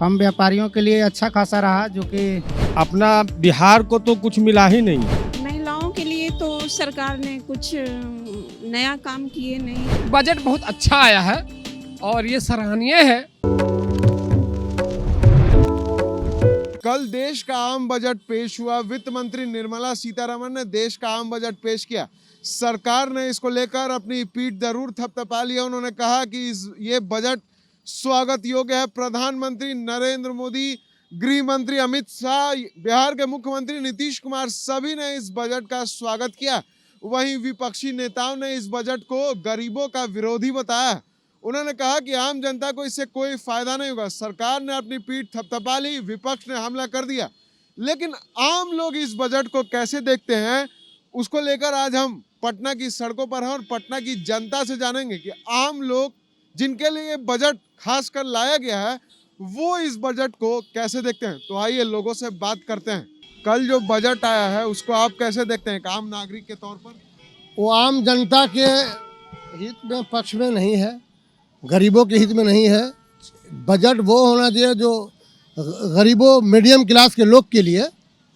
हम व्यापारियों के लिए अच्छा खासा रहा, जो कि अपना बिहार को तो कुछ मिला ही नहीं। महिलाओं के लिए तो सरकार ने कुछ नया काम किए नहीं। बजट बहुत अच्छा आया है और ये सराहनीय है। कल देश का आम बजट पेश हुआ। वित्त मंत्री निर्मला सीतारमण ने देश का आम बजट पेश किया। सरकार ने इसको लेकर अपनी पीठ जरूर थपथपा लिया। उन्होंने कहा कि ये बजट स्वागत योग्य है। प्रधानमंत्री नरेंद्र मोदी, गृह मंत्री अमित शाह, बिहार के मुख्यमंत्री नीतीश कुमार सभी ने इस बजट का स्वागत किया। वहीं विपक्षी नेताओं ने इस बजट को गरीबों का विरोधी बताया। उन्होंने कहा कि आम जनता को इससे कोई फायदा नहीं होगा। सरकार ने अपनी पीठ थपथपा ली, विपक्ष ने हमला कर दिया। लेकिन आम लोग इस बजट को कैसे देखते हैं, उसको लेकर आज हम पटना की सड़कों पर हैं और पटना की जनता से जानेंगे कि आम लोग जिनके लिए बजट खास कर लाया गया है, वो इस बजट को कैसे देखते हैं। तो आइए लोगों से बात करते हैं। कल जो बजट आया है उसको आप कैसे देखते हैं, एक आम नागरिक के तौर पर? वो आम जनता के हित में पक्ष में नहीं है, गरीबों के हित में नहीं है। बजट वो होना चाहिए जो गरीबों मीडियम क्लास के लोग के लिए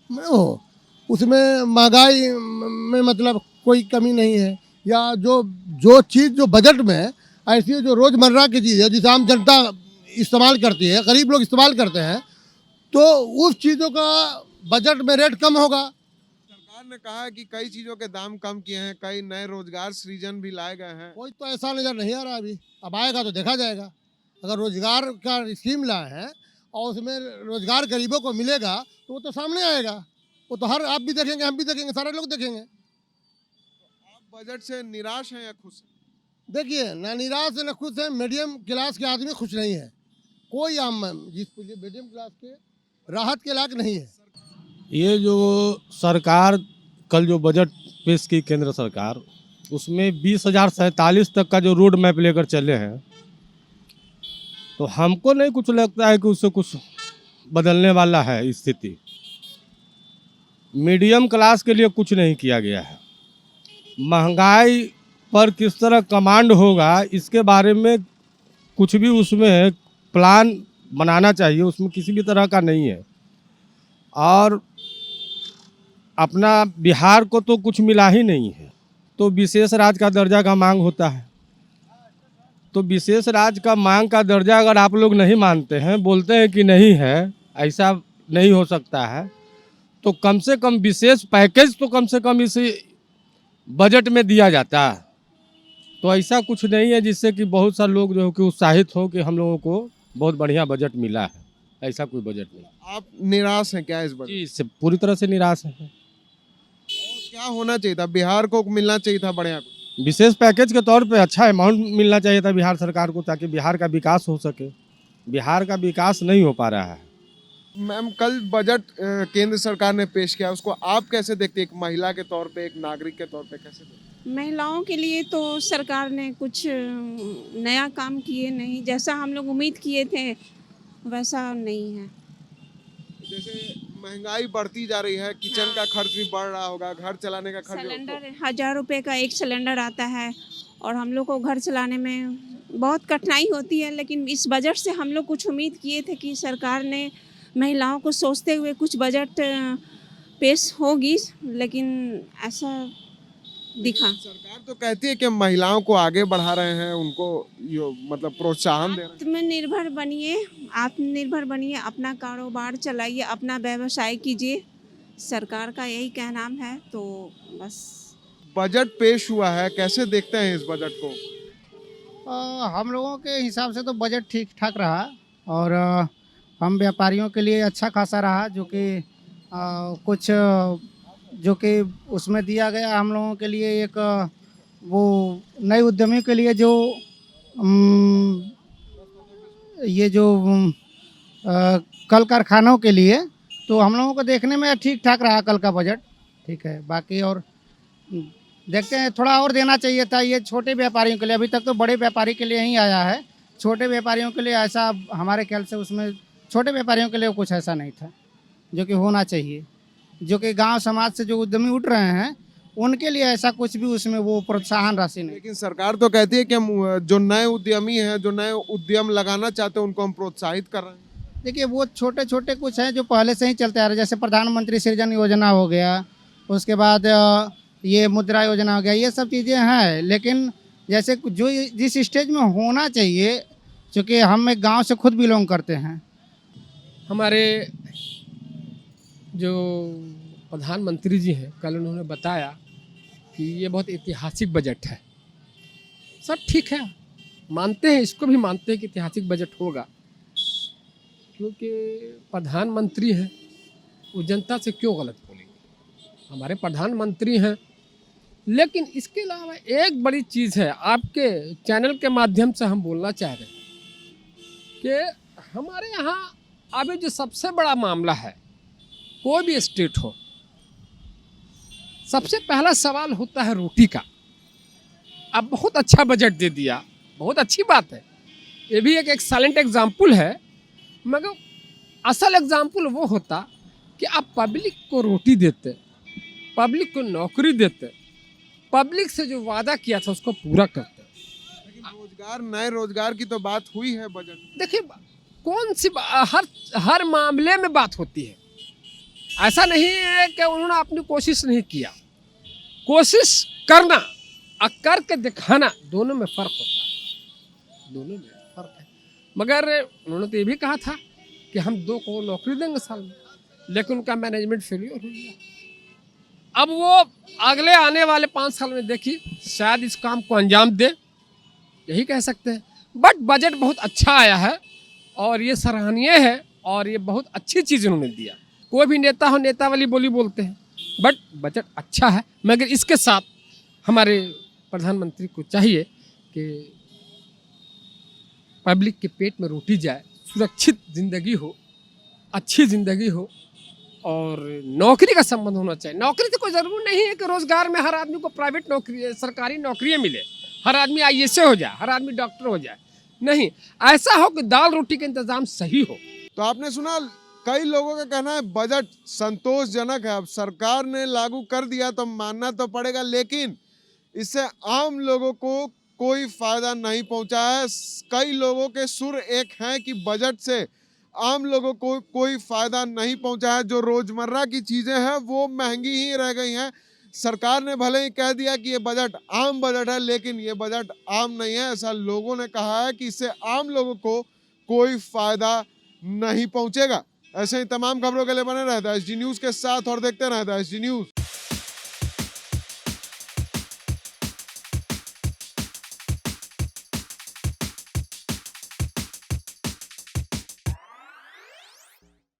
हो। उसमें महंगाई में मतलब कोई कमी नहीं है, या जो चीज़ जो बजट में है ऐसी जो रोज़मर्रा की चीज़ है जिसे आम जनता इस्तेमाल करती है, गरीब लोग इस्तेमाल करते हैं, तो उस चीज़ों का बजट में रेट कम होगा। सरकार ने कहा है कि कई चीजों के दाम कम किए हैं, कई नए रोजगार सृजन भी लाए गए हैं। कोई तो ऐसा नज़र नहीं आ रहा अभी, अब आएगा तो देखा जाएगा। अगर रोजगार का स्कीम लाए हैं और उसमें रोजगार गरीबों को मिलेगा तो वो तो सामने आएगा। वो तो आप भी देखेंगे, हम भी देखेंगे, सारे लोग देखेंगे। आप बजट से निराश हैं या खुश हैं? देखिए, ना निराश है ना खुश है। मीडियम क्लास के आदमी खुश नहीं है। कोई आम जिसके लिए मीडियम क्लास के राहत के लायक नहीं है। ये जो सरकार कल जो बजट पेश की केंद्र सरकार, उसमें 20,047 तक का जो रोड मैप लेकर चले हैं, तो हमको नहीं कुछ लगता है कि उससे कुछ बदलने वाला है स्थिति। मीडियम क्लास के लिए कुछ नहीं किया गया है। महंगाई पर किस तरह कमांड होगा इसके बारे में कुछ भी उसमें प्लान बनाना चाहिए, उसमें किसी भी तरह का नहीं है। और अपना बिहार को तो कुछ मिला ही नहीं है, तो विशेष राज्य का दर्जा का मांग होता है। तो विशेष राज्य का मांग का दर्जा अगर आप लोग नहीं मानते हैं, बोलते हैं कि नहीं है, ऐसा नहीं हो सकता है, तो कम से कम विशेष पैकेज तो कम से कम इसी बजट में दिया जाता है। तो ऐसा कुछ नहीं है जिससे कि बहुत सारे लोग जो कि उत्साहित हो कि हम लोगों को बहुत बढ़िया बजट मिला है। ऐसा कोई बजट नहीं। आप निराश हैं क्या इस बजट? जी, इससे पूरी तरह से निराश है। क्या होना चाहिए था? बिहार को मिलना चाहिए था बढ़िया कुछ। विशेष पैकेज के तौर पे अच्छा अमाउंट मिलना चाहिए था बिहार सरकार को, ताकि बिहार का विकास हो सके। बिहार का विकास नहीं हो पा रहा है। मैम, कल बजट केंद्र सरकार ने पेश किया, उसको आप कैसे देखते हैं, एक महिला के तौर पे, एक नागरिक के तौर पे कैसे देखते हैं? महिलाओं के लिए तो सरकार ने कुछ नया काम किए नहीं। जैसा हम लोग उम्मीद किए थे वैसा नहीं है। जैसे महंगाई बढ़ती जा रही है, किचन का खर्च भी बढ़ रहा होगा, घर चलाने का खर्च। सिलेंडर 1,000 रुपये का एक सिलेंडर आता है और हम लोग को घर चलाने में बहुत कठिनाई होती है। लेकिन इस बजट से हम लोग कुछ उम्मीद किए थे कि सरकार ने महिलाओं को सोचते हुए कुछ बजट पेश होगी, लेकिन ऐसा दिखा। सरकार तो कहती है कि महिलाओं को आगे बढ़ा रहे हैं, उनको मतलब प्रोत्साहन दे रहे हैं। आत्मनिर्भर बनिए, अपना कारोबार चलाइए, अपना व्यवसाय कीजिए, सरकार का यही कहना है। तो बस बजट पेश हुआ है, कैसे देखते हैं इस बजट को? हम लोगों के हिसाब से तो बजट ठीक ठाक रहा, और हम व्यापारियों के लिए अच्छा खासा रहा, जो कि कुछ जो कि उसमें दिया गया हम लोगों के लिए एक वो नए उद्यमियों के लिए जो ये जो कल कारखानों के लिए, तो हम लोगों को देखने में ठीक ठाक रहा कल का बजट। ठीक है, बाकी और देखते हैं, थोड़ा और देना चाहिए था ये छोटे व्यापारियों के लिए। अभी तक तो बड़े व्यापारी के लिए ही आया है, छोटे व्यापारियों के लिए ऐसा हमारे ख्याल से उसमें छोटे व्यापारियों के लिए कुछ ऐसा नहीं था जो कि होना चाहिए। जो कि गांव समाज से जो उद्यमी उठ रहे हैं उनके लिए ऐसा कुछ भी उसमें वो प्रोत्साहन राशि नहीं। लेकिन सरकार तो कहती है कि हम जो नए उद्यमी हैं, जो नए उद्यम लगाना चाहते हैं, उनको हम प्रोत्साहित कर रहे हैं। देखिए वो छोटे छोटे कुछ हैं जो पहले से ही चलते आ रहे हैं, जैसे प्रधानमंत्री सृजन योजना हो गया, उसके बाद ये मुद्रा योजना हो गया, ये सब चीज़ें हैं। लेकिन जैसे जो जिस स्टेज में होना चाहिए, चूँकि हम एक गांव से खुद बिलोंग करते हैं। हमारे जो प्रधानमंत्री जी हैं, कल उन्होंने बताया कि ये बहुत ऐतिहासिक बजट है। सब ठीक है, मानते हैं, इसको भी मानते हैं कि ऐतिहासिक बजट होगा, क्योंकि प्रधानमंत्री हैं, वो जनता से क्यों गलत बोलेंगे। हमारे प्रधानमंत्री हैं। लेकिन इसके अलावा एक बड़ी चीज़ है, आपके चैनल के माध्यम से हम बोलना चाह रहे हैं कि हमारे यहाँ अभी जो सबसे बड़ा मामला है, कोई भी स्टेट हो, सबसे पहला सवाल होता है रोटी का। अब बहुत अच्छा बजट दे दिया, बहुत अच्छी बात है, ये भी एक एक्सेलेंट एग्जाम्पल है, मगर असल एग्जाम्पल वो होता कि आप पब्लिक को रोटी देते, पब्लिक को नौकरी देते, पब्लिक से जो वादा किया था उसको पूरा करते। लेकिन रोजगार, नए रोजगार की तो बात हुई है बजट में। देखिए कौन सी हर मामले में बात होती है, ऐसा नहीं है कि उन्होंने अपनी कोशिश नहीं किया। कोशिश करना और करके दिखाना, दोनों में फर्क होता है, दोनों में फर्क है। मगर उन्होंने तो ये भी कहा था कि हम 2 करोड़ नौकरी देंगे साल में, लेकिन उनका मैनेजमेंट फेलियर हो गया। अब वो अगले आने वाले 5 साल में देखिए, शायद इस काम को अंजाम दे, यही कह सकते हैं। बट बजट बहुत अच्छा आया है और ये सराहनीय है और ये बहुत अच्छी चीज़ उन्होंने दिया। कोई भी नेता हो, नेता वाली बोली बोलते हैं, बट बजट अच्छा है। मगर इसके साथ हमारे प्रधानमंत्री को चाहिए कि पब्लिक के पेट में रोटी जाए, सुरक्षित ज़िंदगी हो, अच्छी ज़िंदगी हो और नौकरी का संबंध होना चाहिए। नौकरी तो कोई ज़रूरी नहीं है कि रोज़गार में हर आदमी को प्राइवेट नौकरी, सरकारी नौकरियाँ मिले, हर आदमी IAS हो जाए, हर आदमी डॉक्टर हो जाए। नहीं, ऐसा हो कि दाल रोटी का इंतज़ाम सही हो। तो आपने सुना, कई लोगों का कहना है बजट संतोषजनक है। अब सरकार ने लागू कर दिया तो मानना तो पड़ेगा, लेकिन इससे आम लोगों को कोई फायदा नहीं पहुंचा है। कई लोगों के सुर एक हैं कि बजट से आम लोगों को कोई फायदा नहीं पहुंचा है। जो रोजमर्रा की चीजें हैं वो महंगी ही रह गई हैं। सरकार ने भले ही कह दिया कि ये बजट आम बजट है, लेकिन ये बजट आम नहीं है, ऐसा लोगों ने कहा है कि इससे आम लोगों को कोई फायदा नहीं पहुंचेगा। ऐसे ही तमाम खबरों के लिए बने रहता है SG न्यूज़ के साथ और देखते रहता है SG न्यूज़।